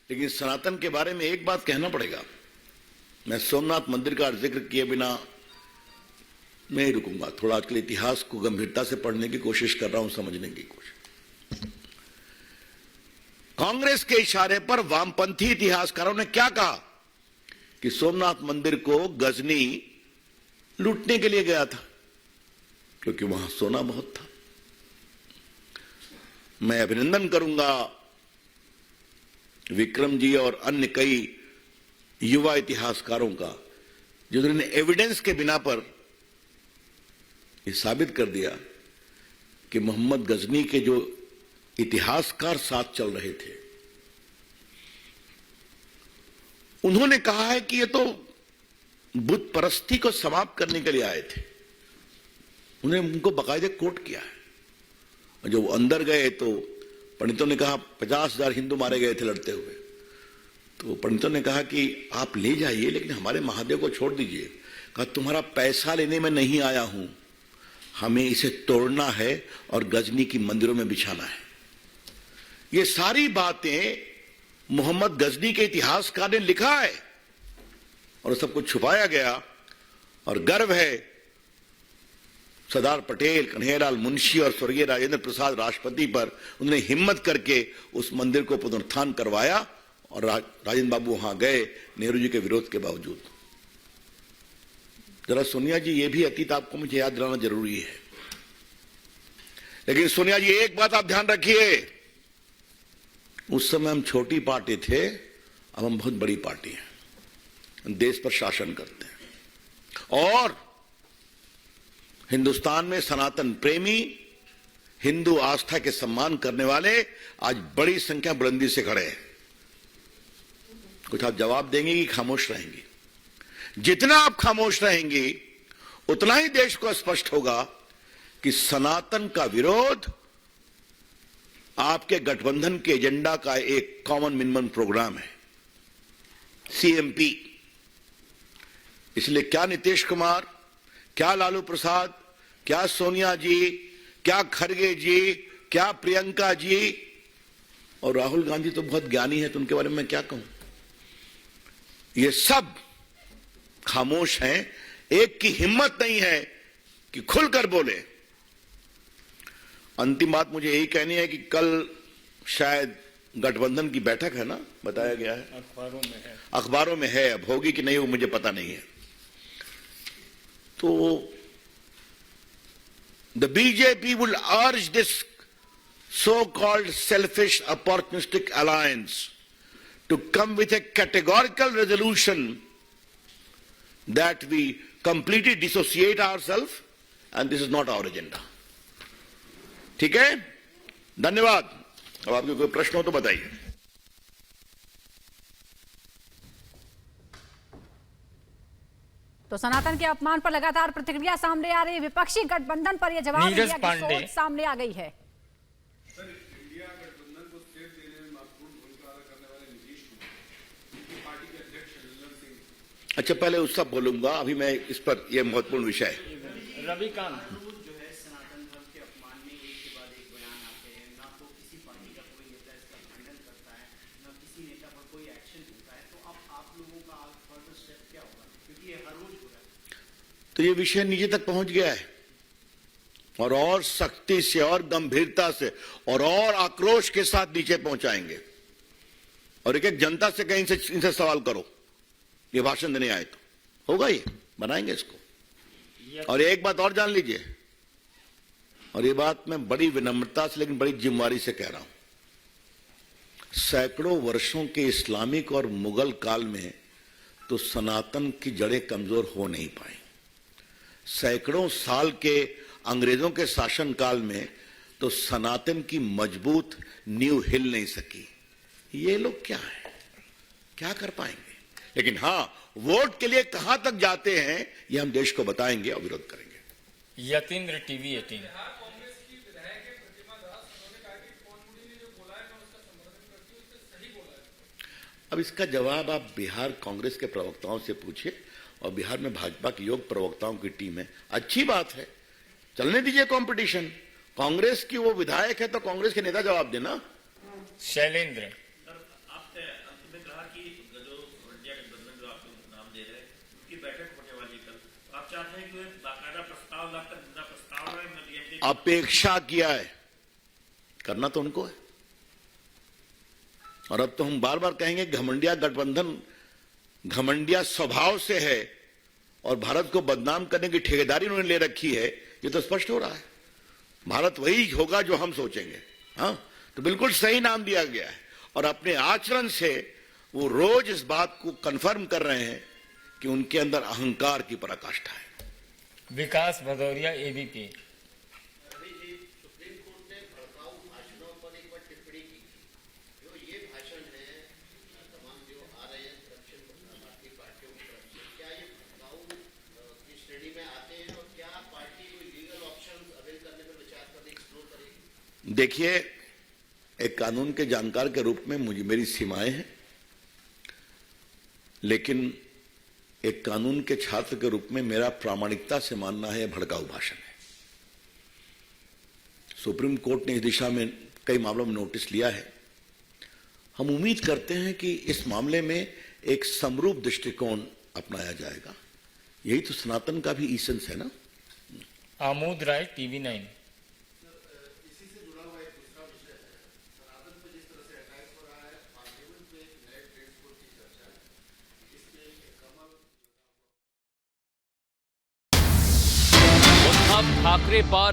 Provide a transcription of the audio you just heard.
लेकिन सनातन के बारे में एक बात कहना पड़ेगा। मैं सोमनाथ मंदिर का जिक्र किए बिना नहीं रुकूंगा। थोड़ा आजकल इतिहास को गंभीरता से पढ़ने की कोशिश कर रहा हूं, समझने की कोशिश। कांग्रेस के इशारे पर वामपंथी इतिहासकारों ने क्या कहा कि सोमनाथ मंदिर को गजनी लूटने के लिए गया था क्योंकि वहां सोना बहुत था। मैं अभिनंदन करूंगा विक्रम जी और अन्य कई युवा इतिहासकारों का जिन्होंने एविडेंस के बिना पर यह साबित कर दिया कि मोहम्मद गजनी के जो इतिहासकार साथ चल रहे थे उन्होंने कहा है कि ये तो बुत परस्ती को समाप्त करने के लिए आए थे। उन्होंने उनको बाकायदे कोट किया है। और जब वो अंदर गए तो पंडितों ने कहा 50,000 हिंदू मारे गए थे लड़ते हुए। तो पंडितों ने कहा कि आप ले जाइए लेकिन हमारे महादेव को छोड़ दीजिए। कहा तुम्हारा पैसा लेने में नहीं आया हूं, हमें इसे तोड़ना है और गजनी की मंदिरों में बिछाना है। ये सारी बातें मोहम्मद गजनी के इतिहासकार ने लिखा है और सब कुछ छुपाया गया। और गर्व है सरदार पटेल, कन्हैयालाल मुंशी और स्वर्गीय राजेंद्र प्रसाद राष्ट्रपति पर उन्होंने हिम्मत करके उस मंदिर को पुनरुत्थान करवाया और राजेंद्र बाबू वहां गए नेहरू जी के विरोध के बावजूद। जरा सोनिया जी ये भी अतीत आपको मुझे याद दिलाना जरूरी है। लेकिन सोनिया जी एक बात आप ध्यान रखिए, उस समय हम छोटी पार्टी थे, अब हम बहुत बड़ी पार्टी हैं, हम देश पर शासन करते हैं। और हिंदुस्तान में सनातन प्रेमी, हिंदू आस्था के सम्मान करने वाले आज बड़ी संख्या बुलंदी से खड़े हैं। कुछ आप जवाब देंगे कि खामोश रहेंगे? जितना आप खामोश रहेंगे उतना ही देश को स्पष्ट होगा कि सनातन का विरोध आपके गठबंधन के एजेंडा का एक कॉमन मिनिमम प्रोग्राम है, सीएमपी। इसलिए क्या नीतीश कुमार, क्या लालू प्रसाद, क्या सोनिया जी, क्या खड़गे जी, क्या प्रियंका जी और राहुल गांधी तो बहुत ज्ञानी है तो उनके बारे में मैं क्या कहूं। ये सब खामोश हैं। एक की हिम्मत नहीं है कि खुलकर बोले। अंतिम बात मुझे यही कहनी है कि कल शायद गठबंधन की बैठक है ना, बताया गया है, अखबारों में है। अब होगी कि नहीं वो मुझे पता नहीं है। तो the BJP will urge this so-called selfish opportunistic alliance to come with a categorical resolution that we completely dissociate ourselves and this is not our agenda. ठीक है, धन्यवाद। अब आपके कोई प्रश्न हो तो बताइए। तो सनातन के अपमान पर लगातार प्रतिक्रिया सामने आ रही, विपक्षी गठबंधन पर यह जवाब दिया कि सोच सामने आ गई है। सर, इंडिया गठबंधन को सेफ देने में महत्वपूर्ण भूमिका अदा करने वाले नीतीश कुमार, उनकी पार्टी के अध्यक्ष ललन सिंह। अच्छा, पहले उसका बोलूंगा, अभी मैं इस पर यह महत्वपूर्ण विषय है। रविकांत जो है सनातन धर्म के अपमान में एक के बाद एक बयान आते हैं, ना तो किसी पार्टी का कोई नेता इसका खंडन करता है, ना किसी नेता पर कोई एक्शन होता है। तो अब आप लोगों का फर्दर स्टेप क्या होगा, क्योंकि ये हर रोज हो रहा है। तो ये विषय नीचे तक पहुंच गया है और सख्ती से और गंभीरता से और आक्रोश के साथ नीचे पहुंचाएंगे। और एक एक जनता से कहीं से इनसे सवाल करो, ये भाषण देने आए तो होगा, ये बनाएंगे इसको। और एक बात और जान लीजिए, और ये बात मैं बड़ी विनम्रता से लेकिन बड़ी जिम्मेदारी से कह रहा हूं, सैकड़ों वर्षों के इस्लामिक और मुगल काल में तो सनातन की जड़ें कमजोर हो नहीं पाई। सैकड़ों साल के अंग्रेजों के शासन काल में तो सनातन की मजबूत नींव हिल नहीं सकी। ये लोग क्या है, क्या कर पाएंगे? लेकिन हां, वोट के लिए कहां तक जाते हैं ये हम देश को बताएंगे और विरोध करेंगे। यतीन्द्र टीवी 18। कांग्रेस की विधायक प्रतिमा दास उन्होंने कहा कि पवन मुंडे ने जो बोला है मैं उसका समर्थन करती हूं, उसने सही बोला है। अब इसका जवाब आप बिहार कांग्रेस के प्रवक्ताओं से पूछिए, और बिहार में भाजपा की योग प्रवक्ताओं की टीम है। अच्छी बात है, चलने दीजिए कंपटीशन। कांग्रेस की वो विधायक है तो कांग्रेस के नेता जवाब देना। शैलेंद्र आप अपेक्षा किया है, करना तो उनको है। और अब तो हम बार बार कहेंगे घमंडिया गठबंधन घमंडिया स्वभाव से है और भारत को बदनाम करने की ठेकेदारी उन्होंने ले रखी है, ये तो स्पष्ट हो रहा है। भारत वही होगा जो हम सोचेंगे। हाँ, तो बिल्कुल सही नाम दिया गया है और अपने आचरण से वो रोज इस बात को कंफर्म कर रहे हैं कि उनके अंदर अहंकार की पराकाष्ठा है। विकास Bhadauria ABP. Ravi ji, supreme court ने भड़काऊ भाषणों पर एक बार टिप्पणी की थी। जो ये भाषण है तमाम जो आ रहे हैं भारतीय पार्टियों की तरफ से, क्या ये भड़काऊ की श्रेणी में आते हैं और क्या पार्टी कोई लीगल ऑप्शन अवेल करने पर विचार करने एक्सप्लोर करेगी? देखिए, एक कानून के जानकार के रूप में मेरी सीमाएं हैं, लेकिन एक कानून के छात्र के रूप में मेरा प्रामाणिकता से मानना है भड़काऊ भाषण है। सुप्रीम कोर्ट ने इस दिशा में कई मामलों में नोटिस लिया है। हम उम्मीद करते हैं कि इस मामले में एक समरूप दृष्टिकोण अपनाया जाएगा। यही तो सनातन का भी ईसेंस है ना। आमोद राय टीवी 9। इसी से जुड़ा हुआ एक दूसरा विषय है, सनातन पर जिस तरह से अटैक हो रहा है, पार्लियामेंट में एक नए ट्रेड कोड की चर्चा है, इसमें कमल उद्धव ठाकरे पर